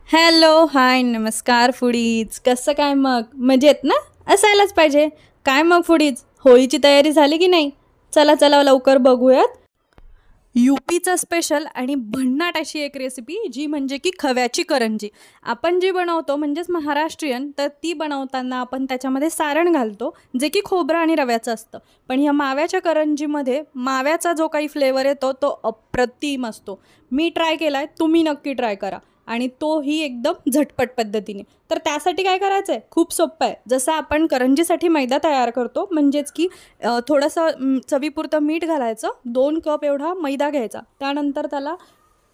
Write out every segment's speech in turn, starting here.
Hello, हाय, नमस्कार foodies. कसं काय मग? मजेत ना? असायलाच पाहिजे. काय मग फूडीज, होळीची तयारी झाली की नाही? चला चला लवकर बघूयात. यूपीचं स्पेशल आणि भन्नाट अशी एक रेसिपी, जी म्हणजे की खव्याची करंजी. आपण जी बनवतो म्हणजेच महाराष्ट्रीयन, तर ती बनवताना आपण त्याच्यामध्ये सारण घालतो, जे की खोबरं आणि रव्याचं असतं. पण ह्या माव्याच्या करंजीमध्ये माव्याचा जो काही फ्लेवर येतो तो अप्रतिम असतो. मी ट्राय केला आहे, तुम्ही नक्की ट्राय करा. आणि तोही एकदम झटपट पद्धतीने. तर त्यासाठी काय करायचं आहे? खूप सोपं आहे. जसं आपण करंजीसाठी मैदा तयार करतो, म्हणजेच की थोडंसं चवीपुरतं मीठ घालायचं, 2 कप एवढा मैदा घ्यायचा. त्यानंतर त्याला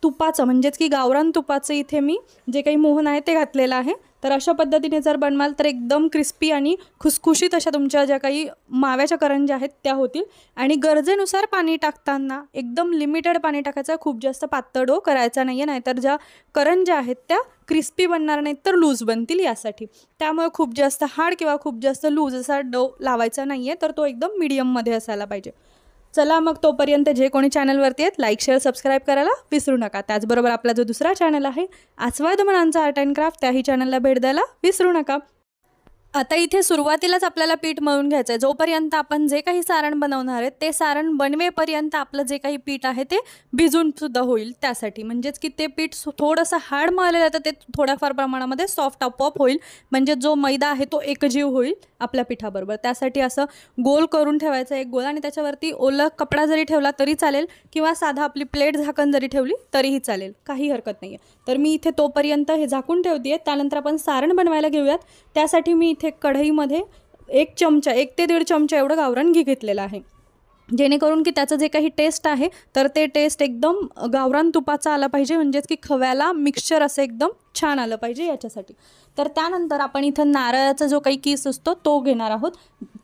तुपाचं म्हणजेच की गावरान तुपाचं इथे मी जे काही मोहन आहे ते घातलेलं आहे. तर अशा पद्धतीने जर बनवाल तर एकदम क्रिस्पी आणि खुसखुशीत अशा तुमच्या ज्या काही माव्याच्या करंज्या आहेत त्या होतील. आणि गरजेनुसार पाणी टाकताना एकदम लिमिटेड पाणी टाकायचं, खूप जास्त पातळ डो करायचा नाही आहे, नाहीतर ज्या करंज्या आहेत त्या क्रिस्पी बनणार नाहीत तर लूज बनतील यासाठी. त्यामुळे खूप जास्त हार्ड किंवा खूप जास्त लूज असा डो लावायचा नाही आहे, तर तो एकदम मीडियममध्ये असायला पाहिजे. चला मग तोपर्यंत जे कोणी चॅनलवरती आहेत लाईक शेअर सबस्क्राईब करायला विसरू नका. त्याचबरोबर आपला जो दुसरा चॅनल आहे आस्वाद मनांचा आर्ट अँड क्राफ्ट, त्याही चॅनलला भेट द्यायला विसरू नका. आता इथे सुरुवातीलाच आपल्याला पीठ मळून घ्यायचं आहे. जोपर्यंत आपण जे काही सारण बनवणार आहे ते सारण बनवेपर्यंत आपलं जे काही पीठ आहे ते भिजून सुद्धा होईल. त्यासाठी म्हणजेच की ते पीठ थोडंसं हार्ड मळलेलं तर ते थोड्याफार प्रमाणामध्ये सॉफ्ट आपोआप होईल. म्हणजे जो मैदा आहे तो एकजीव होईल आपल्या पिठाबरोबर. त्यासाठी असं गोल करून ठेवायचं एक गोल, आणि त्याच्यावरती ओला कपडा जरी ठेवला तरी चालेल, किंवा साधा आपली प्लेट झाकण जरी ठेवली तरीही चालेल, काही हरकत नाही आहे. तर मी इथे तोपर्यंत हे झाकून ठेवते. त्यानंतर आपण सारण बनवायला घेऊयात. त्यासाठी मी इथे कढईमध्ये 1 ते 1.5 चमचा एवढं गावरान घी घेतलेलं आहे, जेणेकरून की त्याचं जे काही टेस्ट आहे तर ते टेस्ट एकदम गावरान तुपाचा आला पाहिजे, म्हणजेच की खव्याला मिक्सचर असं एकदम छान आलं पाहिजे याच्यासाठी. तर त्यानंतर आपण इथं नारळाचा जो काही किस असतो तो घेणार आहोत.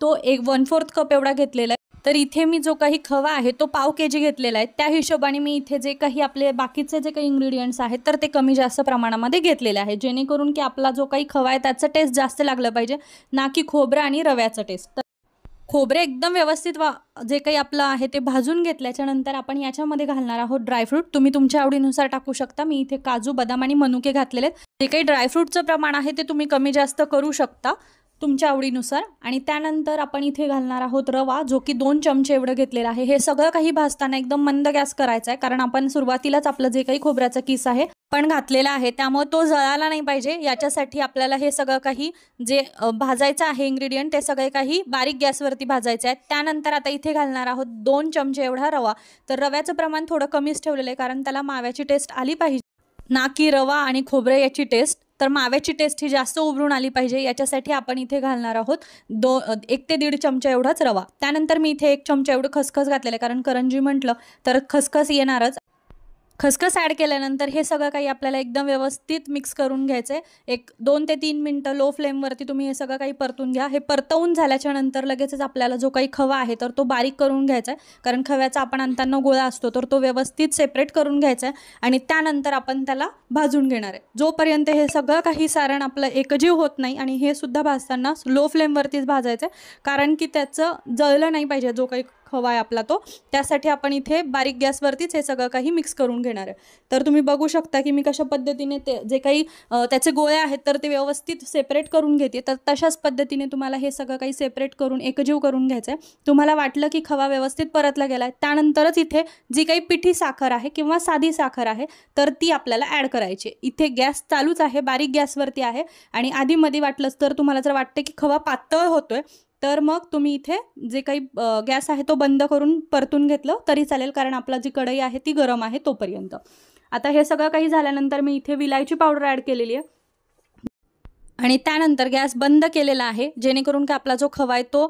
तो 1/4 कप एवढा घेतलेला आहे. तर इथे मी जो काही खवा आहे तो पाव केजी घेतलेला आहे. त्या हिशोबाने मी इथे जे काही आपले बाकीचे जे काही इन्ग्रेडियंट्स आहेत तर ते कमी जास्त प्रमाणामध्ये घेतलेले आहे, जेणेकरून की आपला जो काही खवा आहे त्याचं टेस्ट जास्त लागलं पाहिजे, ना की खोबरं आणि रव्याचं टेस्ट. तर खोबरे एकदम व्यवस्थित जे काही आपलं आहे ते भाजून घेतल्याच्या नंतर आपण याच्यामध्ये घालणार आहोत ड्रायफ्रूट. तुम्ही तुमच्या आवडीनुसार टाकू शकता. मी इथे काजू, बदाम आणि मनुके घातलेले आहेत. जे काही ड्रायफ्रूटचं प्रमाण आहे ते तुम्ही कमी जास्त करू शकता तुमच्या आवडीनुसार. आणि त्यानंतर आपण इथे घालणार आहोत रवा, जो की 2 चमचे एवढं घेतलेला आहे. हे सगळं काही भाजताना एकदम मंद गॅस करायचा आहे, कारण आपण सुरुवातीलाच आपलं जे काही खोबऱ्याचा किस आहे पण घातलेला आहे, त्यामुळे तो जळाला नाही पाहिजे. याच्यासाठी आपल्याला हे सगळं काही जे भाजायचं आहे इन्ग्रेडियंट ते सगळे काही बारीक गॅसवरती भाजायचं आहे. त्यानंतर आता इथे घालणार आहोत 2 चमचे एवढा रवा. तर रव्याचं प्रमाण थोडं कमीच ठेवलेलं आहे, कारण त्याला माव्याची टेस्ट आली पाहिजे, ना की रवा आणि खोबरे याची टेस्ट. तर माव्याची टेस्ट ही जास्त उभरून आली पाहिजे, याच्यासाठी आपण इथे घालणार आहोत 1 ते 1.5 चमचा एवढाच रवा. त्यानंतर मी इथे 1 चमचा एवढं खसखस घातलेलं आहे, कारण करंजी म्हटलं तर खसखस येणारच. खसखस ॲड केल्यानंतर हे सगळं काही आपल्याला एकदम व्यवस्थित मिक्स करून घ्यायचं आहे. 2 ते 3 मिनटं लो फ्लेमवरती तुम्ही हे सगळं काही परतून घ्या. हे परतवून झाल्याच्या नंतर लगेचच आपल्याला जो काही खवा आहे तर तो बारीक करून घ्यायचा आहे, कारण खव्याचा आपण आणताना गोळा असतो तर तो व्यवस्थित सेपरेट करून घ्यायचा आहे. आणि त्यानंतर आपण त्याला भाजून घेणार आहे. जोपर्यंत हे सगळं काही सारण आपलं एकजीव होत नाही, आणि हे सुद्धा भाजताना लो फ्लेमवरतीच भाजायचं आहे, कारण की त्याचं जळलं नाही पाहिजे जो काही खवा आहे आपला तो. त्यासाठी आपण इथे बारीक गॅसवरतीच हे सगळं काही मिक्स करून घेणार आहे. तर तुम्ही बघू शकता की मी कशा पद्धतीने ते जे काही त्याचे गोळे आहेत तर ते व्यवस्थित सेपरेट करून घेते. तर तशाच पद्धतीने तुम्हाला हे सगळं काही सेपरेट करून एकजीव करून घ्यायचं आहे. तुम्हाला वाटलं की खवा व्यवस्थित परतला गेला आहे, त्यानंतरच इथे जी काही पिठी साखर आहे किंवा साधी साखर आहे तर ती आपल्याला ॲड करायची. इथे गॅस चालूच आहे, बारीक गॅसवरती आहे. आणि आधीमध्ये वाटलंच तर तुम्हाला जर वाटते की खवा पातळ होतोय तर मग तुम्ही इथे जे काही गॅस आहे तो बंद करून परतून घेतलं तरी चालेल, कारण आपला जी कढई आहे ती गरम आहे तोपर्यंत. आता हे सगळं काही झाल्यानंतर मी इथे विलायची पावडर ॲड केलेली आहे, आणि त्यानंतर गॅस बंद केलेला आहे, जेणेकरून की आपला जो खवा आहे तो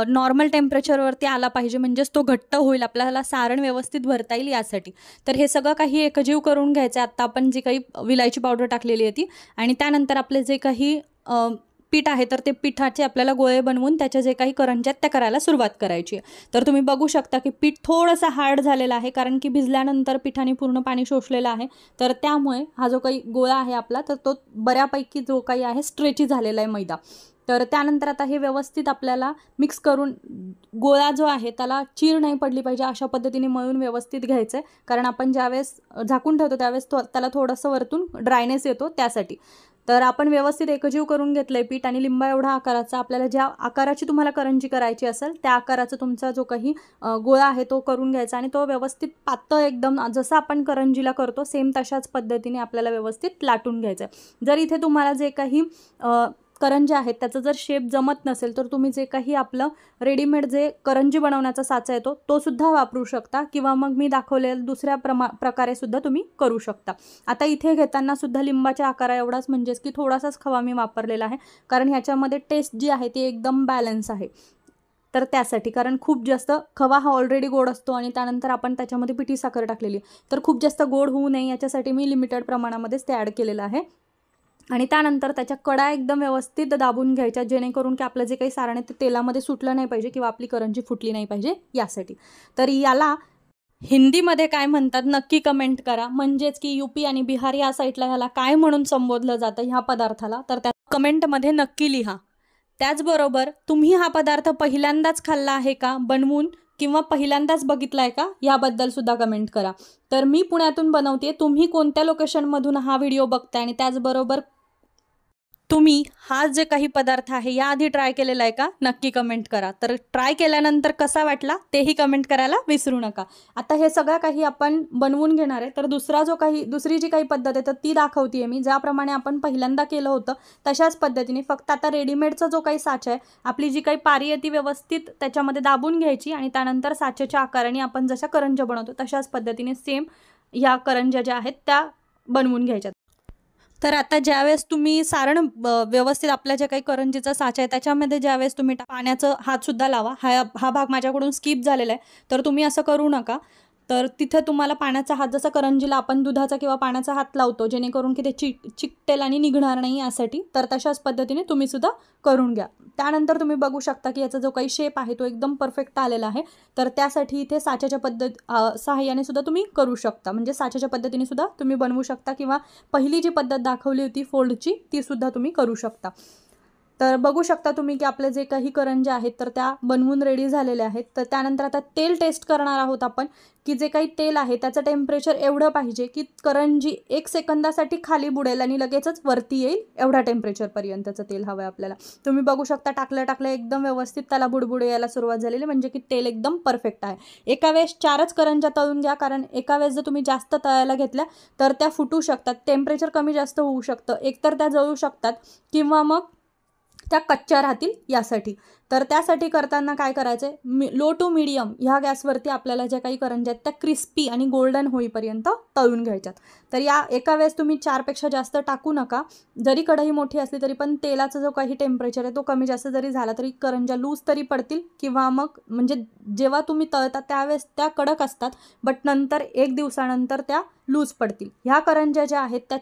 नॉर्मल टेम्परेचरवरती आला पाहिजे, म्हणजेच तो घट्ट होईल, आपल्याला सारण व्यवस्थित भरता येईल यासाठी. तर हे सगळं काही एकजीव करून घ्यायचं आहे. आत्ता आपण जी काही विलायची पावडर टाकलेली आहे ती, आणि त्यानंतर आपले जे काही पीठ आहे तर ते पिठाचे आपल्याला गोळे बनवून त्याच्या जे काही करंज्या आहेत त्या करायला सुरुवात करायची आहे. तर तुम्ही बघू शकता की पीठ थोडंसं हार्ड झालेलं आहे, कारण की भिजल्यानंतर पिठाने पूर्ण पाणी शोषलेलं आहे. तर त्यामुळे हा जो काही गोळा आहे आपला तर तो बऱ्यापैकी जो काही आहे स्ट्रेची झालेला आहे मैदा. तर त्यानंतर आता हे व्यवस्थित आपल्याला मिक्स करून गोळा जो आहे त्याला चीर नाही पडली पाहिजे अशा पद्धतीने मळून व्यवस्थित घ्यायचं आहे, कारण आपण ज्यावेळेस झाकून ठेवतो त्यावेळेस त्याला थोडंसं वरतून ड्रायनेस येतो त्यासाठी. तर आपण व्यवस्थित एकजीव करून घेतलं आहे पीठ आणि लिंबा एवढा आकाराचा आपल्याला ज्या आकाराची तुम्हाला करंजी करायची असेल त्या आकाराचा तुमचा जो काही गोळा आहे तो करून घ्यायचा आणि तो व्यवस्थित पातळ एकदम जसं आपण करंजीला करतो सेम तशाच पद्धतीने आपल्याला व्यवस्थित लाटून घ्यायचं आहे. जर इथे तुम्हाला जे काही करंज्या आहेत त्याचा जर शेप जमत नसेल तर तुम्ही जे काही आपलं रेडीमेड जे करंजी बनवण्याचा साचा येतो तो सुद्धा वापरू शकता, किंवा मग मी दाखवलेल्या दुसऱ्या प्रकारे सुद्धा तुम्ही करू शकता. आता इथे घेताना सुद्धा लिंबाच्या आकारा एवढाच, म्हणजेच की थोडासाच खवा मी वापरलेला आहे, कारण ह्याच्यामध्ये टेस्ट जी आहे ती एकदम बॅलन्स आहे. तर त्यासाठी, कारण खूप जास्त खवा हा ऑलरेडी गोड असतो आणि त्यानंतर आपण त्याच्यामध्ये पिठी साखर टाकलेली, तर खूप जास्त गोड होऊ नये याच्यासाठी मी लिमिटेड प्रमाणामध्येच ते ॲड केलेलं आहे. आणि त्यानंतर त्याच्या कडा एकदम व्यवस्थित दाबून घ्यायच्या, जेणेकरून की आपलं जे काही सारण आहे ते तेलामध्ये सुटलं नाही पाहिजे किंवा आपली करंजी फुटली नाही पाहिजे यासाठी. तर याला हिंदीमध्ये काय म्हणतात नक्की कमेंट करा, म्हणजेच की यूपी आणि बिहार या साईडला ह्याला काय म्हणून संबोधलं जातं ह्या पदार्थाला, तर त्या कमेंटमध्ये नक्की लिहा. त्याचबरोबर तुम्ही हा पदार्थ पहिल्यांदाच खाल्ला आहे का बनवून, किंवा पहिल्यांदाच बघितला आहे का याबद्दल सुद्धा कमेंट करा. तर मी पुण्यातून बनवते, तुम्ही कोणत्या लोकेशनमधून हा व्हिडिओ बघताय आणि त्याचबरोबर तुम्ही हा जे काही पदार्थ आहे याआधी ट्राय केलेला आहे का नक्की कमेंट करा. तर ट्राय केल्यानंतर कसा वाटला तेही कमेंट करायला विसरू नका. आता हे सगळं काही आपण बनवून घेणार आहे, तर दुसरी जी काही पद्धत आहे तर ती दाखवते मी, ज्याप्रमाणे आपण पहिल्यांदा केलं होतं तशाच पद्धतीने. फक्त आता रेडीमेडचा जो काही साचा आहे, आपली जी काही पारी आहे ती व्यवस्थित त्याच्यामध्ये दाबून घ्यायची आणि त्यानंतर साच्याच्या आकाराने आपण जशा करंज्या बनवतो तशाच पद्धतीने सेम ह्या करंज्या ज्या आहेत त्या बनवून घ्यायच्या. तर आता ज्यावेळेस तुम्ही सारण व्यवस्थित आपल्या ज्या काही करंजीचा साचा आहे त्याच्यामध्ये ज्यावेळेस तुम्ही पाण्याचं हातसुद्धा लावा. हा भाग माझ्याकडून स्किप झालेला आहे, तर तुम्ही असं करू नका. तर तिथे तुम्हाला पाण्याचा हात, जसा करंजीला आपण दुधाचा किंवा पाण्याचा हात लावतो जेणेकरून की ते चिकटेल आणि निघणार नाही यासाठी, तर तशाच पद्धतीने तुम्ही सुद्धा करून घ्या. त्यानंतर तुम्ही बघू शकता की याचा जो काही शेप आहे तो एकदम परफेक्ट आलेला आहे. तर त्यासाठी इथे साच्याच्या सहाय्याने सुद्धा तुम्ही करू शकता, म्हणजे साच्याच्या पद्धतीने सुद्धा तुम्ही बनवू शकता, किंवा पहिली जी पद्धत दाखवली होती फोल्डची ती सुद्धा तुम्ही करू शकता. तर बघू शकता तुम्ही की आपले जे काही करंज्या आहेत तर त्या बनवून रेडी झालेल्या आहेत. तर त्यानंतर आता तेल टेस्ट करणार आहोत आपण, की जे काही तेल आहे त्याचं टेम्परेचर एवढं पाहिजे की करंजी 1 सेकंदासाठी खाली बुडेल आणि लगेचच वरती येईल, एवढा टेम्परेचरपर्यंतचं तेल हवं आहे आपल्याला. तुम्ही बघू शकता टाकलं एकदम व्यवस्थित त्याला बुडबुडे यायला सुरुवात झालेली, म्हणजे की तेल एकदम परफेक्ट आहे. एका वेळेस 4च करंज्या तळून घ्या, कारण एका वेळेस जर तुम्ही जास्त तळायला घेतल्या तर त्या फुटू शकतात, टेम्परेचर कमी जास्त होऊ शकतं, एकतर त्या जळू शकतात किंवा मग त्या कच्च्या राहतील यासाठी. तर त्यासाठी करताना काय करायचं आहे, लो टू मीडियम ह्या गॅसवरती आपल्याला ज्या काही करंज्या आहेत त्या क्रिस्पी आणि गोल्डन होईपर्यंत तळून घ्यायच्यात. तर या एका वेळेस तुम्ही 4पेक्षा जास्त टाकू नका. जरी कढई मोठी असली तरी पण तेलाचा जो काही टेम्परेचर आहे तो कमी जास्त जरी झाला तरी करंज्या लूज तरी पडतील, किंवा मग म्हणजे जेव्हा तुम्ही तळता त्यावेळेस त्या कडक असतात, बट नंतर 1 दिवसानंतर त्या लूज पडतील. ह्या करंज्या ज्या आहेत त्या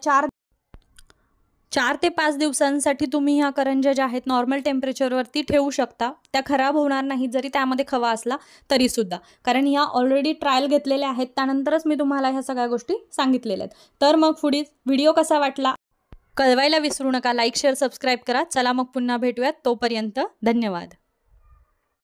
4 ते 5 दिवसांसाठी तुम्ही ह्या करंज्या ज्या आहेत नॉर्मल टेम्परेचरवरती ठेवू शकता. त्या खराब होणार नाही जरी त्यामध्ये खवा असला तरीसुद्धा, कारण ह्या ऑलरेडी ट्रायल घेतलेल्या आहेत, त्यानंतरच मी तुम्हाला ह्या सगळ्या गोष्टी सांगितलेल्या आहेत. तर मग फूडीज व्हिडिओ कसा वाटला कळवायला विसरू नका. लाईक शेअर सबस्क्राईब करा. चला मग पुन्हा भेटूयात, तोपर्यंत धन्यवाद.